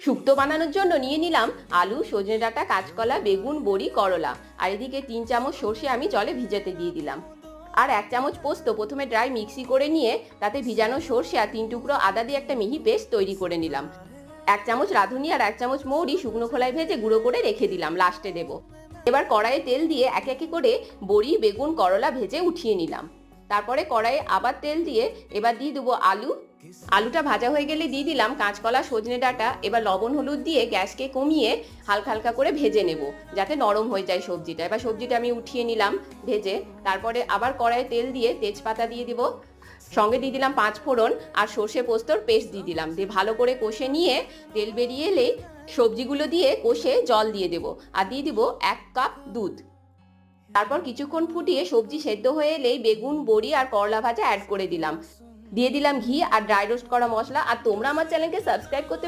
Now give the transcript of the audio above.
শুক্তো বানানোর জন্য নিয়ে নিলাম আলু, সজনে ডাঁটা, কাঁচকলা, বেগুন, বড়ি, করলা। আর এদিকে 3 চামচ সর্ষে আমি জলে ভিজাতে দিয়ে দিলাম। আর 1 চামচ পোস্ত প্রথমে ড্রাই মিক্সি করে নিয়ে তাতে ভিজানো সর্ষে আর 3 টুকরো আদা দিয়ে একটা মিহি পেস্ট তৈরি করে নিলাম। 1 চামচ রাঁধুনি আর 1 চামচ মৌরি শুকনো খোলায় ভেজে গুঁড়ো করে রেখে দিলাম, লাস্টে দেব। এবার কড়াইয়ে তেল দিয়ে একে একে করে বড়ি, বেগুন, করলা ভেজে উঠিয়ে নিলাম। তারপরে কড়াইয়ে আবার তেল দিয়ে এবার দিয়ে দেবো আলু। আলুটা ভাজা হয়ে গেলে দিয়ে দিলাম কাঁচকলা, সজনে ডাঁটা। এবার লবণ হলুদ দিয়ে গ্যাসকে কমিয়ে হালকা হালকা করে ভেজে নেব, যাতে নরম হয়ে যায় সবজিটা। এবার সবজিটা আমি উঠিয়ে নিলাম ভেজে। তারপরে আবার কড়াইয়ে তেল দিয়ে তেজপাতা দিয়ে দিব, সঙ্গে দিয়ে দিলাম 5 ফোড়ন আর সর্ষে পোস্তর পেস্ট দিয়ে দিলাম। দিয়ে ভালো করে কষে নিয়ে তেল বেরিয়ে এলেই সবজিগুলো দিয়ে কষে জল দিয়ে দেব আর দিয়ে দিব 1 কাপ দুধ। তারপর কিছুক্ষণ ফুটিয়ে সবজি সেদ্ধ হয়ে এলেই বেগুন, বড়ি আর করলা ভাজা অ্যাড করে দিলাম। দিয়ে দিলাম ঘি আর ড্রাই রোস্ট করা মশলা। আর তোমরা আমার চ্যানেলকে সাবস্ক্রাইব করতে